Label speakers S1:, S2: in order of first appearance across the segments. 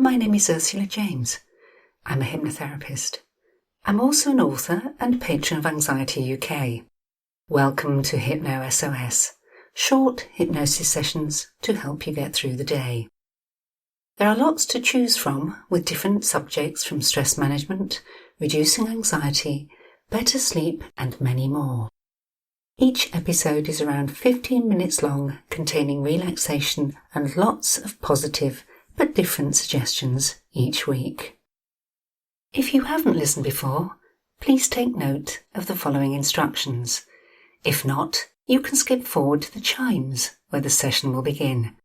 S1: My name is Ursula James. I'm a hypnotherapist. I'm also an author and patron of Anxiety UK. Welcome to Hypno SOS, short hypnosis sessions to help you get through the day. There are lots to choose from with different subjects from stress management, reducing anxiety, better sleep and many more. Each episode is around 15 minutes long, containing relaxation and lots of positive but different suggestions each week. If you haven't listened before, please take note of the following instructions. If not, you can skip forward to the chimes where the session will begin.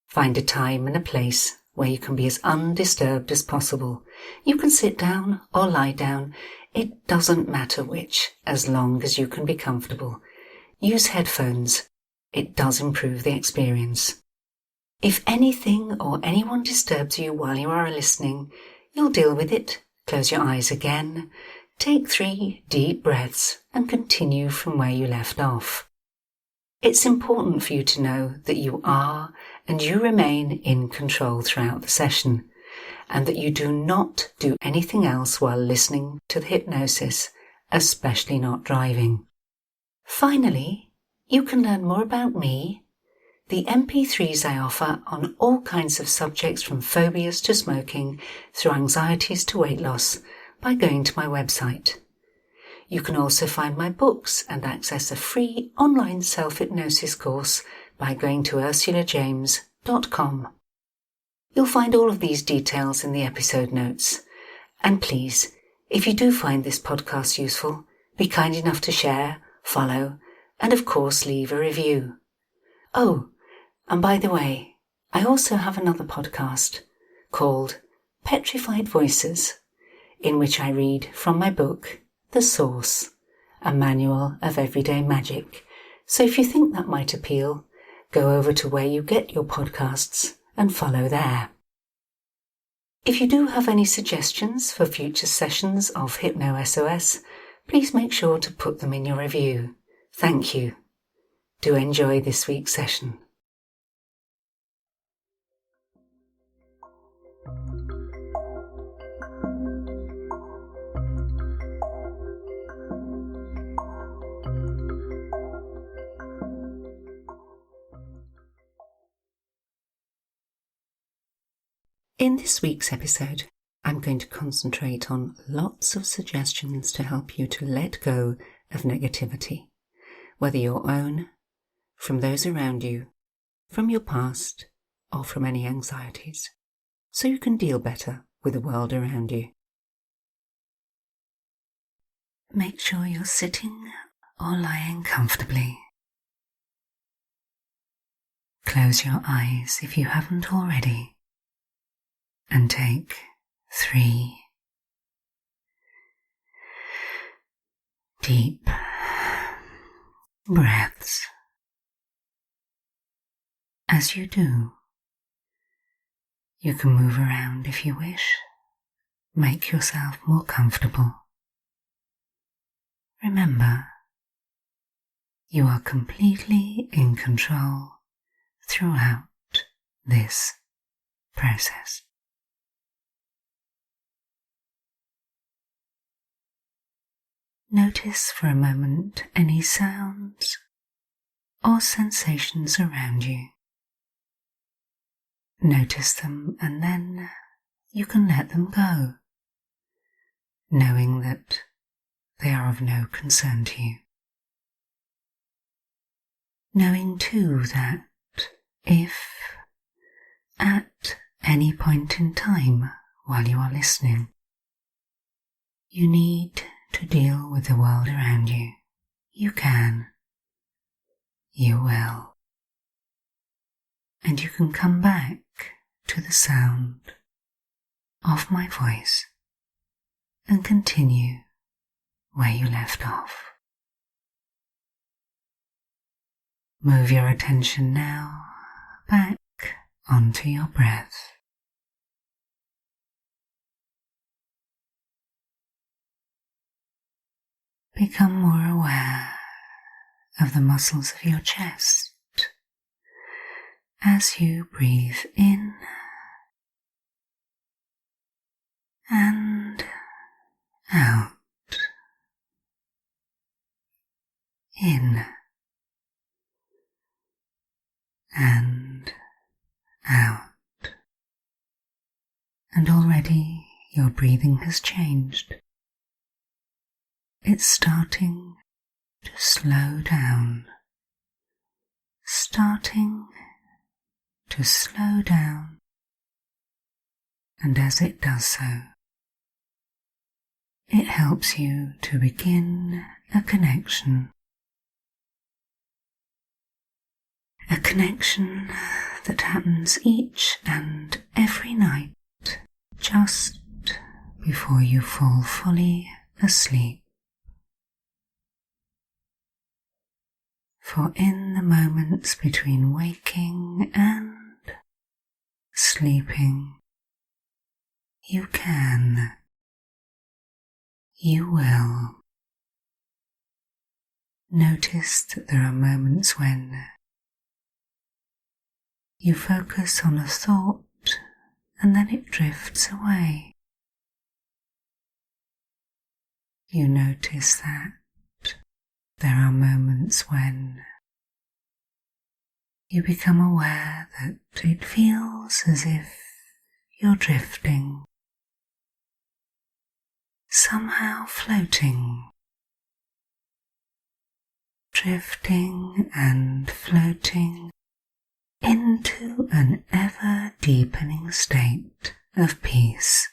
S1: Find a time and a place where you can be as undisturbed as possible. You can sit down or lie down. It doesn't matter which, as long as you can be comfortable. Use headphones. It does improve the experience. If anything or anyone disturbs you while you are listening, you'll deal with it. Close your eyes again. Take 3 deep breaths and continue from where you left off. It's important for you to know that you are and you remain in control throughout the session, and that you do not do anything else while listening to the hypnosis, especially not driving. Finally, you can learn more about me, the MP3s I offer on all kinds of subjects from phobias to smoking, through anxieties to weight loss, by going to my website. You can also find my books and access a free online self-hypnosis course by going to ursulajames.com. You'll find all of these details in the episode notes. And please, if you do find this podcast useful, be kind enough to share, follow, and of course leave a review. Oh, and by the way, I also have another podcast called Petrified Voices, in which I read from my book, The Source, a manual of everyday magic. So if you think that might appeal, go over to where you get your podcasts and follow there. If you do have any suggestions for future sessions of Hypno SOS, please make sure to put them in your review. Thank you. Do enjoy this week's session. In this week's episode, I'm going to concentrate on lots of suggestions to help you to let go of negativity, whether your own, from those around you, from your past, or from any anxieties, so you can deal better with the world around you. Make sure you're sitting or lying comfortably. Close your eyes if you haven't already, and take 3 deep breaths. As you do, you can move around if you wish. Make yourself more comfortable. Remember, you are completely in control throughout this process. Notice for a moment any sounds or sensations around you. Notice them and then you can let them go, knowing that they are of no concern to you. Knowing too that if at any point in time while you are listening, you need to deal with the world around you, you can, you will, and you can come back to the sound of my voice and continue where you left off. Move your attention now back onto your breath. Become more aware of the muscles of your chest as you breathe in and out, in and out. And already your breathing has changed. It's starting to slow down, starting to slow down, and as it does so, it helps you to begin a connection that happens each and every night just before you fall fully asleep. For in the moments between waking and sleeping, you will notice that there are moments when you focus on a thought and then it drifts away. You notice that there are moments when you become aware that it feels as if you're drifting, somehow floating, drifting and floating into an ever-deepening state of peace.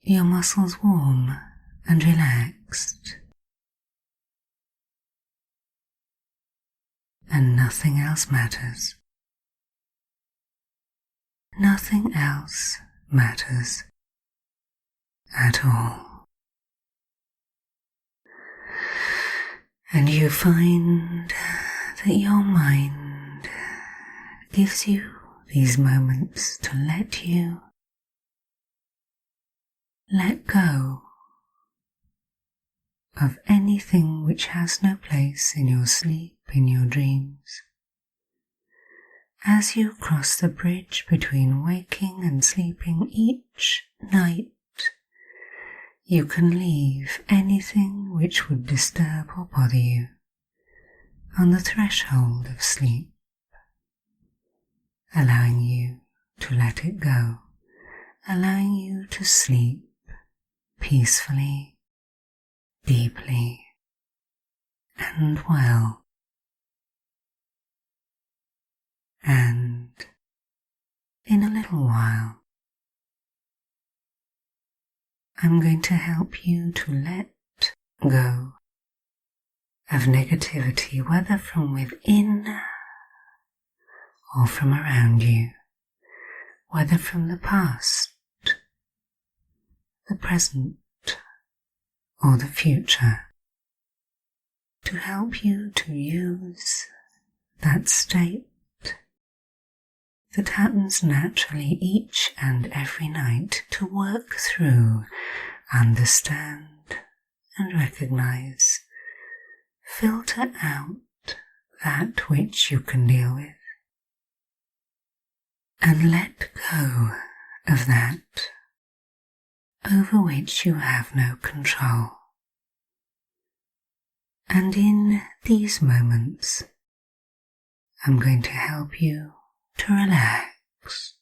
S1: Your muscles warm and relaxed, and nothing else matters. Nothing else matters at all. And you find that your mind gives you these moments to let you let go of anything which has no place in your sleep, in your dreams. As you cross the bridge between waking and sleeping each night, you can leave anything which would disturb or bother you on the threshold of sleep, allowing you to let it go, allowing you to sleep peacefully, deeply, and well. And in a little while, I'm going to help you to let go of negativity, whether from within or from around you, whether from the past, the present, or the future, to help you to use that state that happens naturally each and every night to work through, understand and recognize, filter out that which you can deal with, and let go of that over which you have no control. And in these moments, I'm going to help you to relax,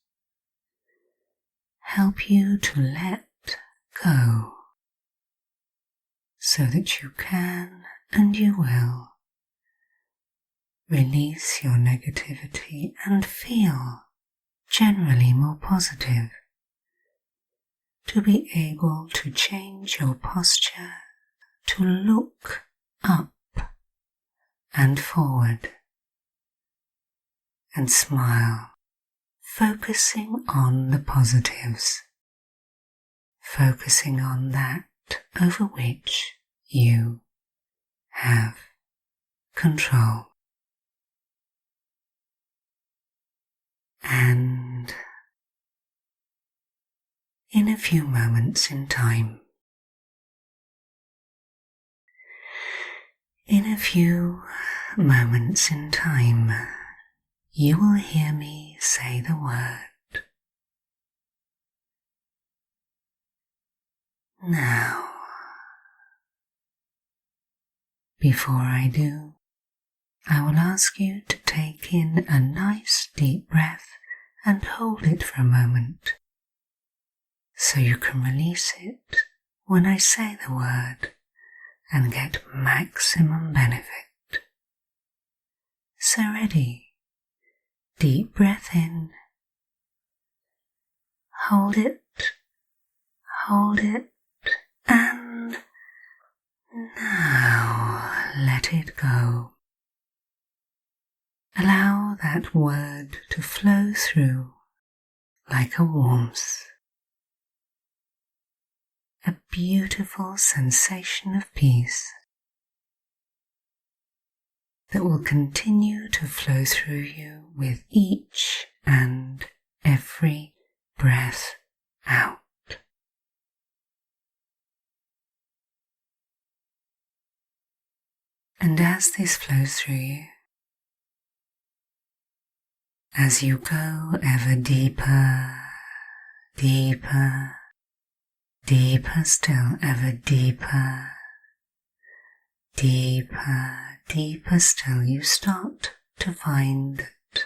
S1: help you to let go, so that you can and you will release your negativity and feel generally more positive, to be able to change your posture, to look up and forward and smile, focusing on the positives, focusing on that over which you have control. And in a few moments in time, In a few moments in time, you will hear me say the word. Now, before I do, I will ask you to take in a nice deep breath and hold it for a moment, so you can release it when I say the word and get maximum benefit. So ready? Deep breath in, hold it, and now let it go. Allow that word to flow through like a warmth, a beautiful sensation of peace that will continue to flow through you with each and every breath out. And as this flows through you, as you go ever deeper, deeper, deeper still, ever deeper, deeper, deeper still, you start to find that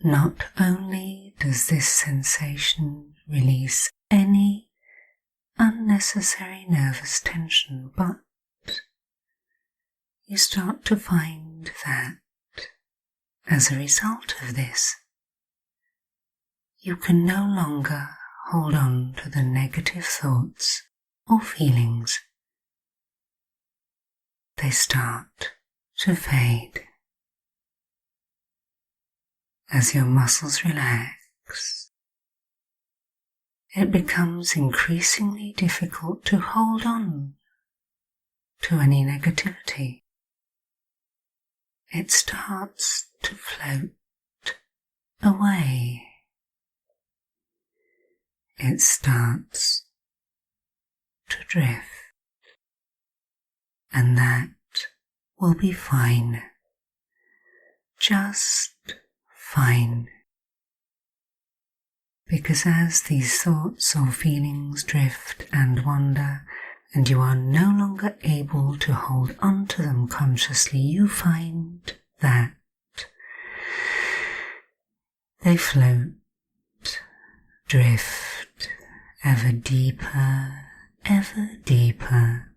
S1: not only does this sensation release any unnecessary nervous tension, but you start to find that as a result of this, you can no longer hold on to the negative thoughts or feelings. They start to fade. As your muscles relax, it becomes increasingly difficult to hold on to any negativity. It starts to float away. It starts to drift, and that will be fine, just fine, because as these thoughts or feelings drift and wander, and you are no longer able to hold on to them consciously, you find that they float, drift, ever deeper, ever deeper,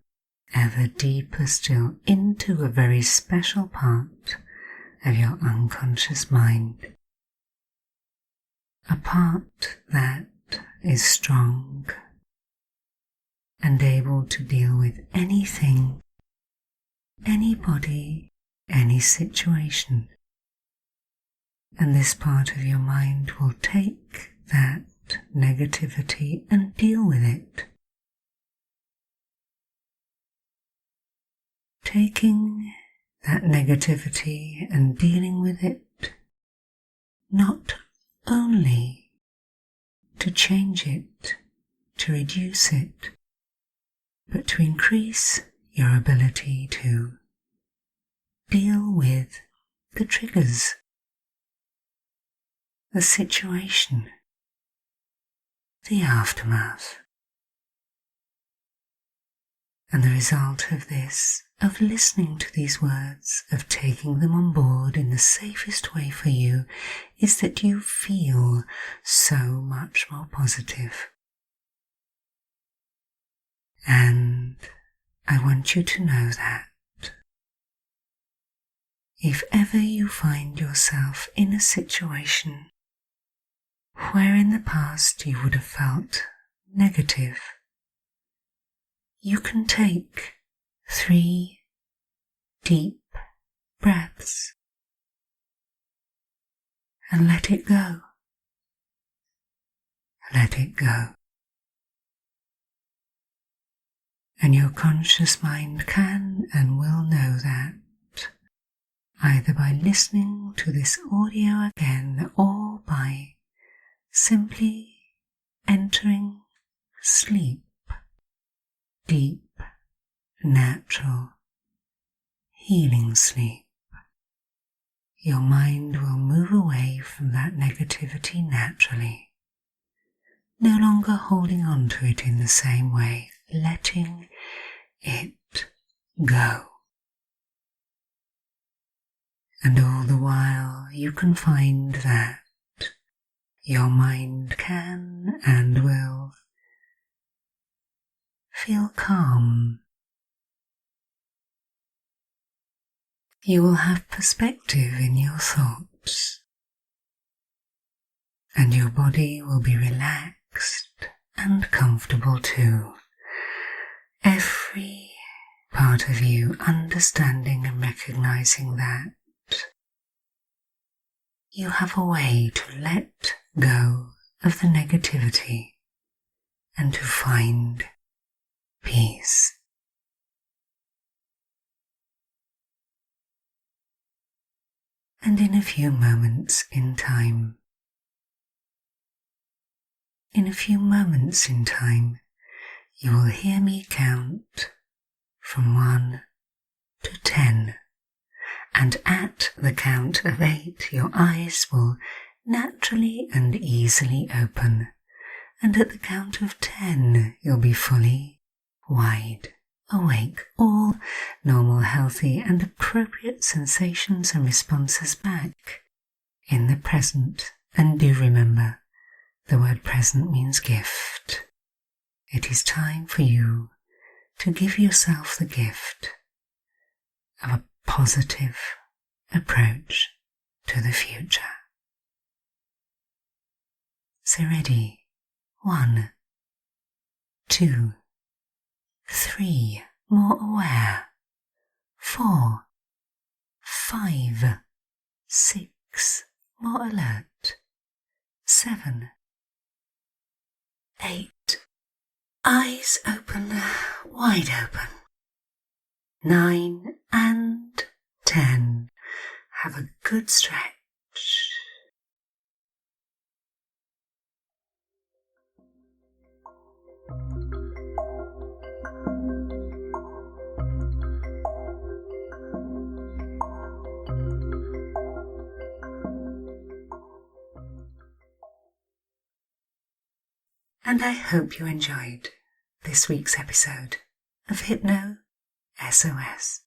S1: ever deeper still into a very special part of your unconscious mind. A part that is strong and able to deal with anything, anybody, any situation. And this part of your mind will take that negativity and deal with it. Taking that negativity and dealing with it, not only to change it, to reduce it, but to increase your ability to deal with the triggers, the situation, the aftermath. And the result of this, of listening to these words, of taking them on board in the safest way for you, is that you feel so much more positive. And I want you to know that if ever you find yourself in a situation where in the past you would have felt negative, you can take 3 deep breaths and let it go. Let it go. And your conscious mind can and will know that either by listening to this audio again or by simply entering sleep, deep, natural, healing sleep. Your mind will move away from that negativity naturally, no longer holding on to it in the same way, letting it go. And all the while you can find that your mind can and will feel calm. You will have perspective in your thoughts, and your body will be relaxed and comfortable too. Every part of you understanding and recognizing that you have a way to let go of the negativity and to find peace. And in a few moments in time, you will hear me count from 1 to 10. And at the count of 8, your eyes will naturally and easily open. And at the count of 10, you'll be fully wide awake, all normal, healthy and appropriate sensations and responses back in the present. And do remember, the word present means gift. It is time for you to give yourself the gift of a positive approach to the future. So ready? 1, 2, 3, more aware. 4, 5, 6, more alert. 7, 8, eyes open, wide open. 9 and 10, have a good stretch. And I hope you enjoyed this week's episode of Hypno SOS.